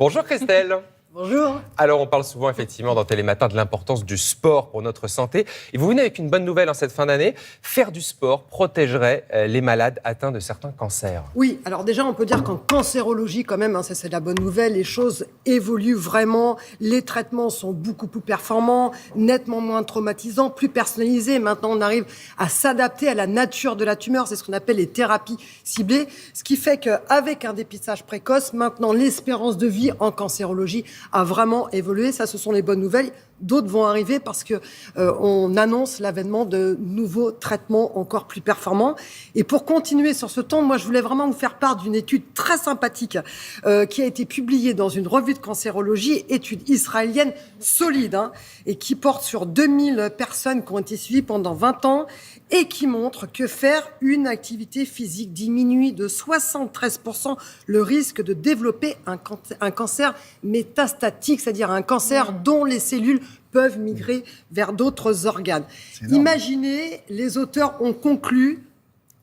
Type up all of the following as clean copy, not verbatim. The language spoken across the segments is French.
Bonjour Christelle. Bonjour. Alors, on parle souvent, effectivement, dans Télématin, de l'importance du sport pour notre santé. Et vous venez avec une bonne nouvelle en cette fin d'année. Faire du sport protégerait les malades atteints de certains cancers. Oui, alors déjà, on peut dire qu'en cancérologie, quand même, ça c'est la bonne nouvelle, les choses évoluent vraiment. Les traitements sont beaucoup plus performants, nettement moins traumatisants, plus personnalisés. Maintenant, on arrive à s'adapter à la nature de la tumeur. C'est ce qu'on appelle les thérapies ciblées. Ce qui fait qu'avec un dépistage précoce, maintenant, l'espérance de vie en cancérologie a vraiment évolué. Ça, ce sont les bonnes nouvelles. D'autres vont arriver parce que on annonce l'avènement de nouveaux traitements encore plus performants. Et pour continuer sur ce ton, moi, je voulais vraiment vous faire part d'une étude très sympathique qui a été publiée dans une revue de cancérologie, étude israélienne solide, et qui porte sur 2000 personnes qui ont été suivies pendant 20 ans et qui montre que faire une activité physique diminue de 73% le risque de développer un cancer métastatique, c'est-à-dire un cancer dont les cellules peuvent migrer vers d'autres organes. Imaginez, les auteurs ont conclu,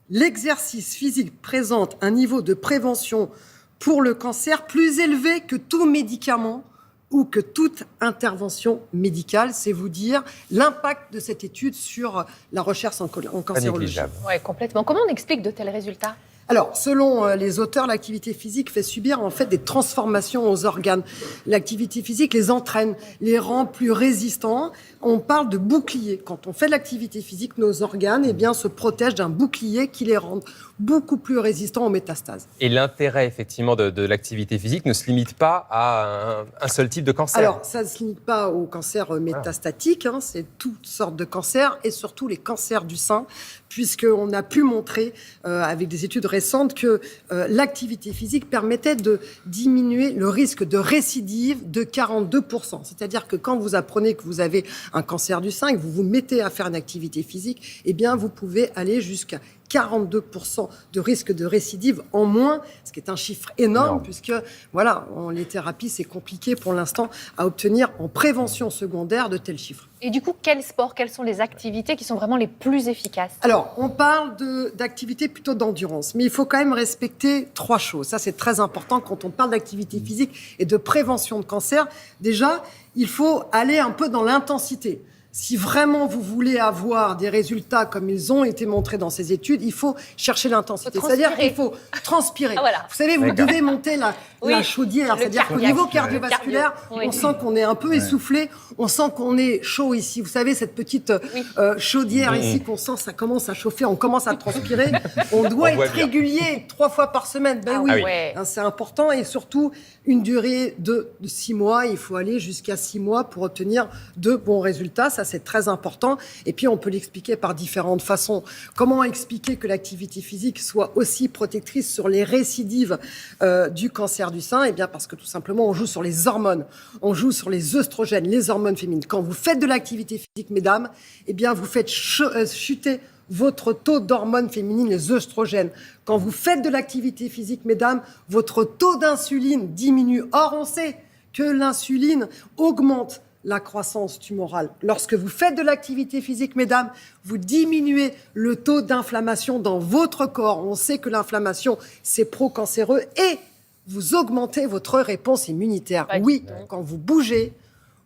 l'exercice physique présente un niveau de prévention pour le cancer plus élevé que tout médicament ou que toute intervention médicale. C'est vous dire l'impact de cette étude sur la recherche en cancérologie. Oui, complètement. Comment on explique de tels résultats ? Alors, selon les auteurs, l'activité physique fait subir en fait des transformations aux organes. L'activité physique les entraîne, les rend plus résistants. On parle de bouclier. Quand on fait de l'activité physique, nos organes se protègent d'un bouclier qui les rend beaucoup plus résistants aux métastases. Et l'intérêt, effectivement, de l'activité physique ne se limite pas à un seul type de cancer. Alors, ça ne se limite pas au cancer métastatique, c'est toutes sortes de cancers et surtout les cancers du sein, puisqu'on a pu montrer avec des études récentes que l'activité physique permettait de diminuer le risque de récidive de 42%. C'est-à-dire que quand vous apprenez que vous avez un cancer du sein et que vous vous mettez à faire une activité physique, vous pouvez aller jusqu'à 42% de risque de récidive en moins, ce qui est un chiffre énorme, puisque les thérapies, c'est compliqué pour l'instant à obtenir en prévention secondaire de tels chiffres. Et du coup, quel sport, quelles sont les activités qui sont vraiment les plus efficaces ? Alors, on parle d'activités plutôt d'endurance, mais il faut quand même respecter 3 choses. Ça, c'est très important quand on parle d'activité physique et de prévention de cancer. Déjà, il faut aller un peu dans l'intensité. Si vraiment vous voulez avoir des résultats comme ils ont été montrés dans ces études, il faut chercher l'intensité. C'est-à-dire qu'il faut transpirer. Vous savez, vous devez monter la chaudière. C'est-à-dire qu'au niveau cardiovasculaire, on sent qu'on est un peu essoufflé, on sent qu'on est chaud ici. Vous savez, cette petite chaudière ici qu'on sent, ça commence à chauffer, on commence à transpirer. On doit être régulier 3 fois par semaine. C'est important et surtout une durée de 6 mois. Il faut aller jusqu'à 6 mois pour obtenir de bons résultats. Ça, c'est très important. Et puis, on peut l'expliquer par différentes façons. Comment expliquer que l'activité physique soit aussi protectrice sur les récidives du cancer du sein ? Parce que tout simplement, on joue sur les hormones. On joue sur les œstrogènes, les hormones féminines. Quand vous faites de l'activité physique, mesdames, vous faites chuter votre taux d'hormones féminines, les œstrogènes. Quand vous faites de l'activité physique, mesdames, votre taux d'insuline diminue. Or, on sait que l'insuline augmente la croissance tumorale. Lorsque vous faites de l'activité physique, mesdames, vous diminuez le taux d'inflammation dans votre corps. On sait que l'inflammation, c'est pro-cancéreux et vous augmentez votre réponse immunitaire. Oui, quand vous bougez,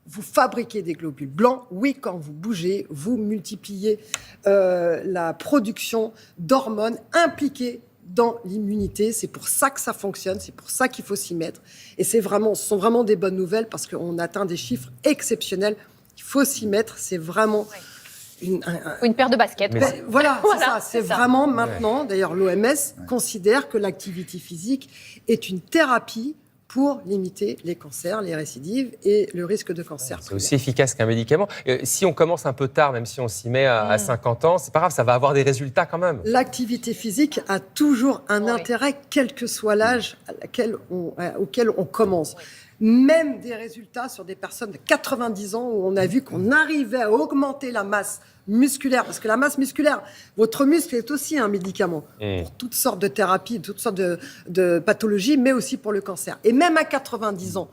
vous fabriquez des globules blancs. Oui, quand vous bougez, vous multipliez la production d'hormones impliquées dans l'immunité. C'est pour ça que ça fonctionne, c'est pour ça qu'il faut s'y mettre. Et ce sont vraiment des bonnes nouvelles parce qu'on atteint des chiffres exceptionnels. Il faut s'y mettre, c'est vraiment une paire de baskets. C'est vraiment maintenant, d'ailleurs l'OMS considère que l'activité physique est une thérapie pour limiter les cancers, les récidives et le risque de cancer. C'est aussi efficace qu'un médicament. Si on commence un peu tard, même si on s'y met à 50 ans, c'est pas grave, ça va avoir des résultats quand même. L'activité physique a toujours un intérêt, quel que soit l'âge auquel on commence. Même des résultats sur des personnes de 90 ans où on a vu qu'on arrivait à augmenter la masse musculaire, parce que la masse musculaire, votre muscle est aussi un médicament pour toutes sortes de thérapies, toutes sortes de pathologies, mais aussi pour le cancer. Et même à 90 ans,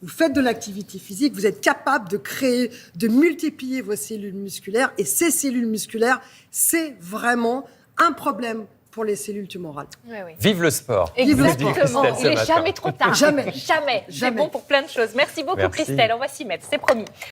vous faites de l'activité physique, vous êtes capable de créer, de multiplier vos cellules musculaires, et ces cellules musculaires, c'est vraiment un problème pour les cellules tumorales. Oui, oui. Vive le sport. Vive le Exactement. sport. Il n'est jamais trop tard. Jamais. Jamais. C'est Jamais. bon pour plein de choses. Merci beaucoup, Merci. Christelle. On va s'y mettre, c'est promis.